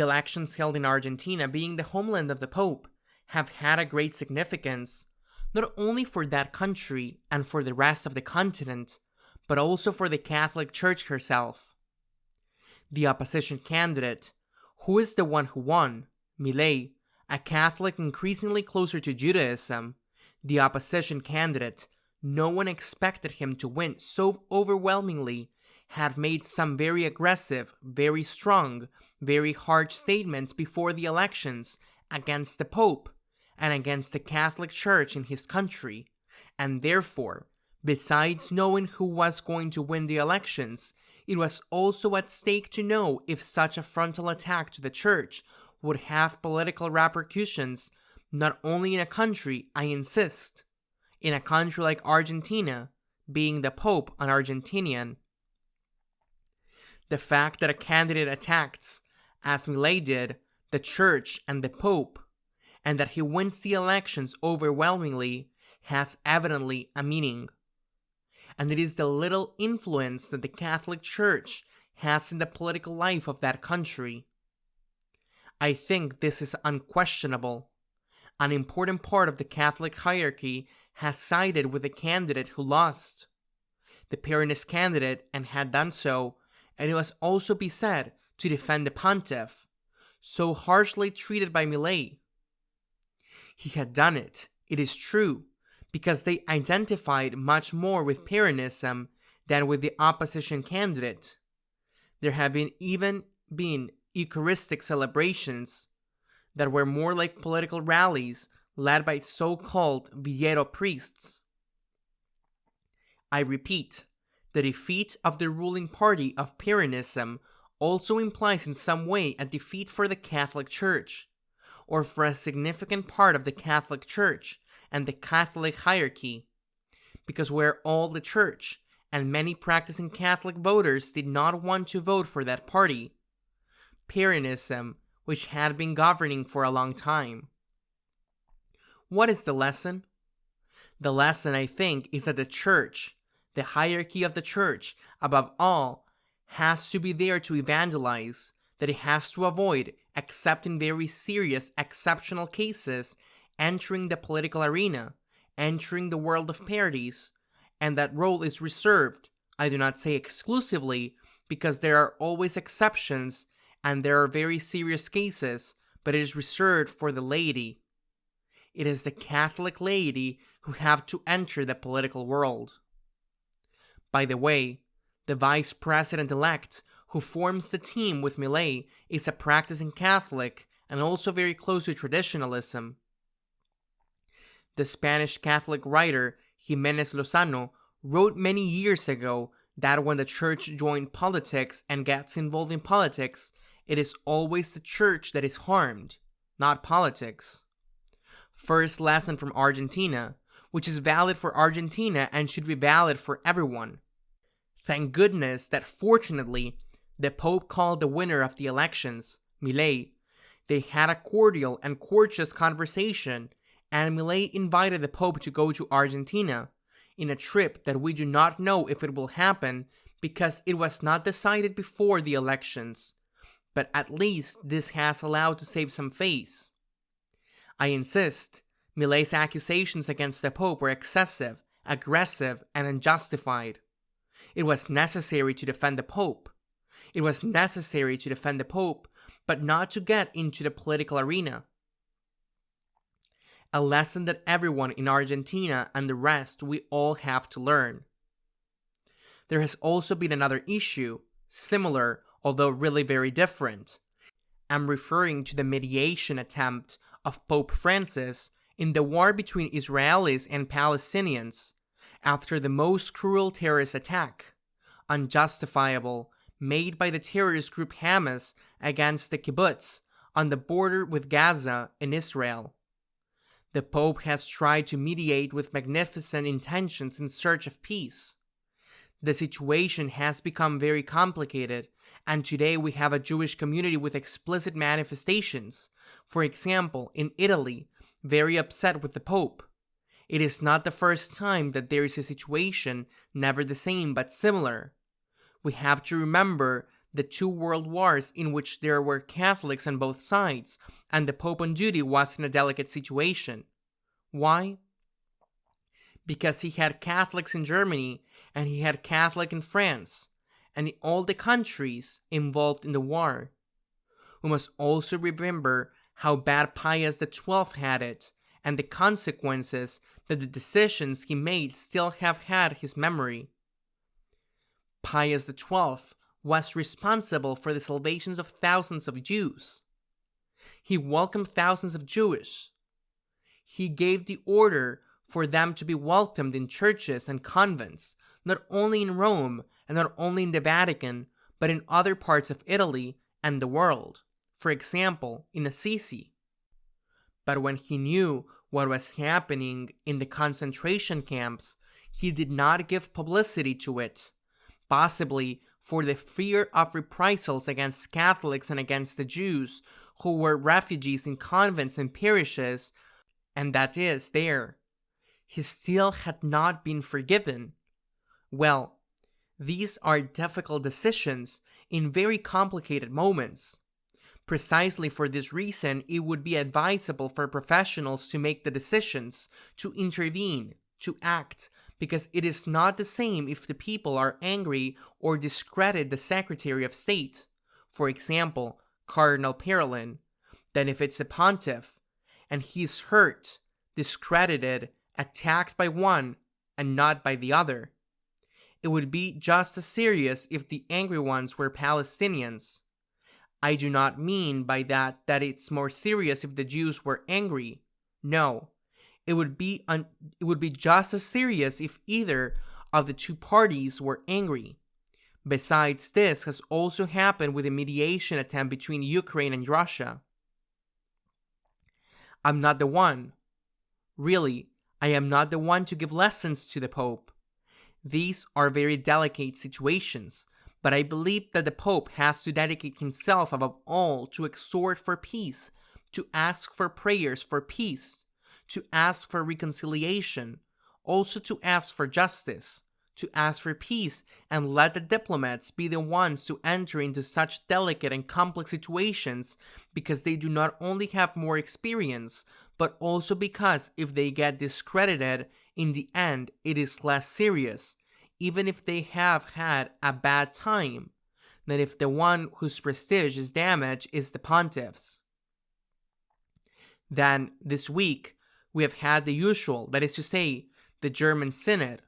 elections held in Argentina, being the homeland of the Pope, have had a great significance, not only for that country and for the rest of the continent, but also for the Catholic Church herself. The opposition candidate, who is the one who won, Milei, a Catholic increasingly closer to Judaism, the opposition candidate, no one expected him to win so overwhelmingly, had made some very aggressive, very strong, very harsh statements before the elections against the Pope and against the Catholic Church in his country, and therefore, besides knowing who was going to win the elections, it was also at stake to know if such a frontal attack to the Church would have political repercussions, not only in a country, I insist, in a country like Argentina, being the Pope an Argentinian. The fact that a candidate attacks, as Milei did, the Church and the Pope, and that he wins the elections overwhelmingly, has evidently a meaning. And it is the little influence that the Catholic Church has in the political life of that country. I think this is unquestionable. An important part of the Catholic hierarchy has sided with the candidate who lost. The Peronist candidate, and had done so, and it must also be said, to defend the pontiff, so harshly treated by Milei. He had done it, it is true, because they identified much more with Peronism than with the opposition candidate. There have even been Eucharistic celebrations that were more like political rallies led by so-called Villero priests. I repeat, the defeat of the ruling party of Peronism also implies in some way a defeat for the Catholic Church, or for a significant part of the Catholic Church and the Catholic hierarchy, because where all the Church and many practicing Catholic voters did not want to vote for that party, Peronism, which had been governing for a long time. What is the lesson? The lesson, I think, is that the Church, the hierarchy of the Church, above all, has to be there to evangelize, that it has to avoid, except in very serious, exceptional cases, entering the political arena, entering the world of parties, and that role is reserved, I do not say exclusively, because there are always exceptions, and there are very serious cases, but it is reserved for the laity. It is the Catholic laity who have to enter the political world. By the way, the vice president-elect who forms the team with Milei is a practicing Catholic and also very close to traditionalism. The Spanish Catholic writer Jimenez Lozano wrote many years ago that when the Church joins politics and gets involved in politics, it is always the Church that is harmed, not politics. First lesson from Argentina, which is valid for Argentina and should be valid for everyone. Thank goodness that fortunately, the Pope called the winner of the elections, Milei. They had a cordial and courteous conversation, and Milei invited the Pope to go to Argentina in a trip that we do not know if it will happen because it was not decided before the elections, but at least this has allowed to save some face. I insist, Milei's accusations against the Pope were excessive, aggressive, and unjustified. It was necessary to defend the Pope. It was necessary to defend the Pope, but not to get into the political arena. A lesson that everyone in Argentina and the rest we all have to learn. There has also been another issue, similar, although really very different. I'm referring to the mediation attempt of Pope Francis in the war between Israelis and Palestinians after the most cruel terrorist attack, unjustifiable, made by the terrorist group Hamas against the kibbutz on the border with Gaza in Israel. The Pope has tried to mediate with magnificent intentions in search of peace. The situation has become very complicated, and today we have a Jewish community with explicit manifestations, for example, in Italy, very upset with the Pope. It is not the first time that there is a situation, never the same but similar. We have to remember the two world wars in which there were Catholics on both sides, and the Pope on duty was in a delicate situation. Why? Because he had Catholics in Germany, and he had Catholics in France, and in all the countries involved in the war. We must also remember how bad Pius XII had it, and the consequences that the decisions he made still have had his memory. Pius XII was responsible for the salvations of thousands of Jews. He welcomed thousands of Jews. He gave the order for them to be welcomed in churches and convents, not only in Rome and not only in the Vatican, but in other parts of Italy and the world, for example, in Assisi. But when he knew what was happening in the concentration camps, he did not give publicity to it, possibly for the fear of reprisals against Catholics and against the Jews who were refugees in convents and parishes, and that is, there. He still had not been forgiven. Well, these are difficult decisions in very complicated moments. Precisely for this reason, it would be advisable for professionals to make the decisions, to intervene, to act, because it is not the same if the people are angry or discredit the Secretary of State, for example, Cardinal Parolin, than if it's a pontiff, and he's hurt, discredited, attacked by one and not by the other. It would be just as serious if the angry ones were Palestinians. I do not mean by that it's more serious if the Jews were angry. No, it would be just as serious if either of the two parties were angry. Besides, this has also happened with the mediation attempt between Ukraine and Russia. I'm not the one. Really, I am not the one to give lessons to the Pope. These are very delicate situations, but I believe that the Pope has to dedicate himself above all to exhort for peace, to ask for prayers for peace, to ask for reconciliation, also to ask for justice, to ask for peace, and let the diplomats be the ones to enter into such delicate and complex situations, because they do not only have more experience, but also because if they get discredited, in the end it is less serious, even if they have had a bad time, than if the one whose prestige is damaged is the pontiff's. Then, this week, we have had the usual, that is to say, the German Synod,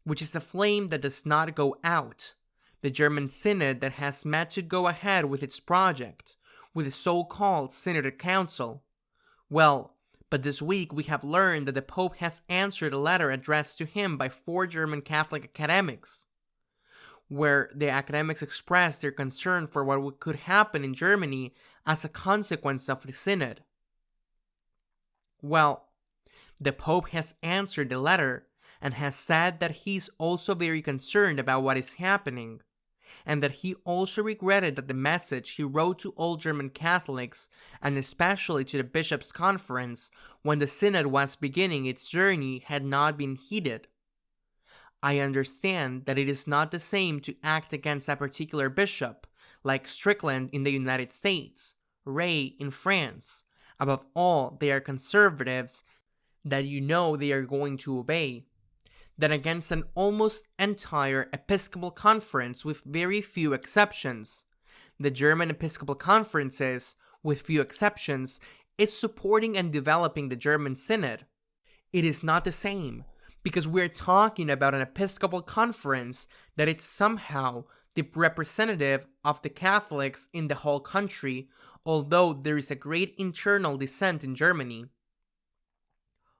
which is a flame that does not go out, the German Synod that has met to go ahead with its project, with the so-called Synod Council. Well, but this week we have learned that the Pope has answered a letter addressed to him by 4 German Catholic academics, where the academics expressed their concern for what could happen in Germany as a consequence of the Synod. Well, the Pope has answered the letter and has said that he's also very concerned about what is happening, and that he also regretted that the message he wrote to all German Catholics, and especially to the Bishops' Conference, when the Synod was beginning its journey, had not been heeded. I understand that it is not the same to act against a particular bishop, like Strickland in the United States, Ray in France. Above all, they are conservatives that you know they are going to obey, than against an almost entire Episcopal Conference with very few exceptions. The German Episcopal Conferences, with few exceptions, is supporting and developing the German Synod. It is not the same, because we're talking about an Episcopal Conference that is somehow the representative of the Catholics in the whole country, although there is a great internal dissent in Germany.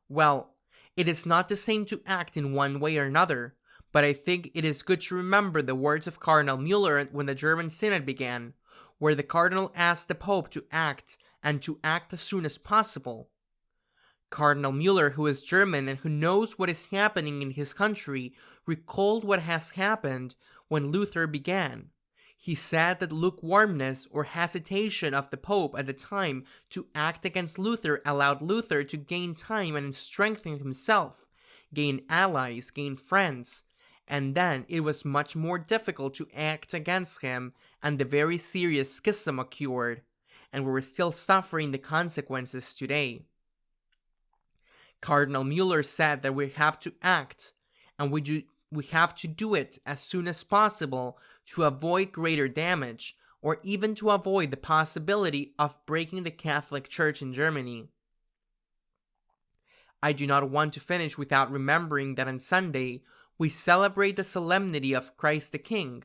Well, it is not the same to act in one way or another, but I think it is good to remember the words of Cardinal Müller when the German Synod began, where the Cardinal asked the Pope to act, and to act as soon as possible. Cardinal Müller, who is German and who knows what is happening in his country, recalled what has happened when Luther began. He said that lukewarmness or hesitation of the Pope at the time to act against Luther allowed Luther to gain time and strengthen himself, gain allies, gain friends, and then it was much more difficult to act against him, and the very serious schism occurred, and we're still suffering the consequences today. Cardinal Mueller said that we have to act, and we have to do it as soon as possible to avoid greater damage, or even to avoid the possibility of breaking the Catholic Church in Germany. I do not want to finish without remembering that on Sunday, we celebrate the solemnity of Christ the King.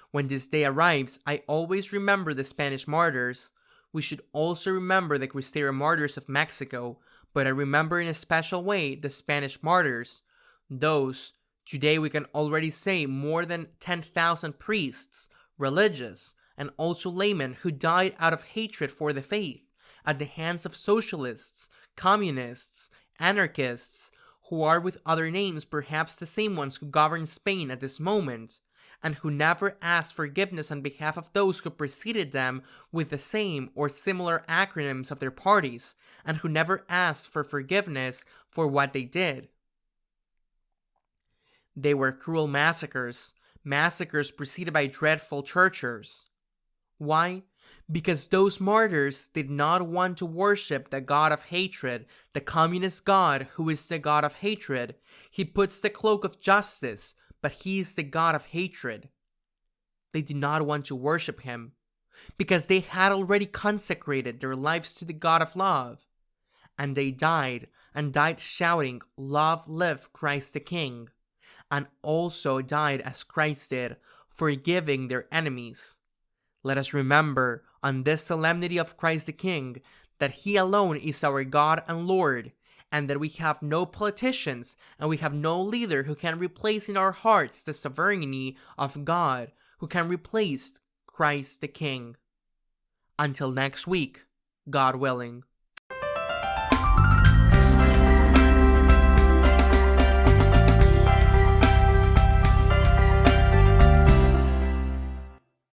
When this day arrives, I always remember the Spanish martyrs. We should also remember the Cristero martyrs of Mexico, but I remember in a special way the Spanish martyrs. Those, today we can already say more than 10,000 priests, religious, and also laymen who died out of hatred for the faith, at the hands of socialists, communists, anarchists, who are with other names perhaps the same ones who govern Spain at this moment, and who never asked forgiveness on behalf of those who preceded them with the same or similar acronyms of their parties, and who never asked for forgiveness for what they did. They were cruel massacres preceded by dreadful tortures. Why? Because those martyrs did not want to worship the God of hatred, the communist God who is the God of hatred. He puts the cloak of justice, but he is the God of hatred. They did not want to worship him, because they had already consecrated their lives to the God of love. And they died shouting, "Love, live, Christ the King," and also died as Christ did, forgiving their enemies. Let us remember on this solemnity of Christ the King that he alone is our God and Lord, and that we have no politicians and we have no leader who can replace in our hearts the sovereignty of God, who can replace Christ the King. Until next week, God willing.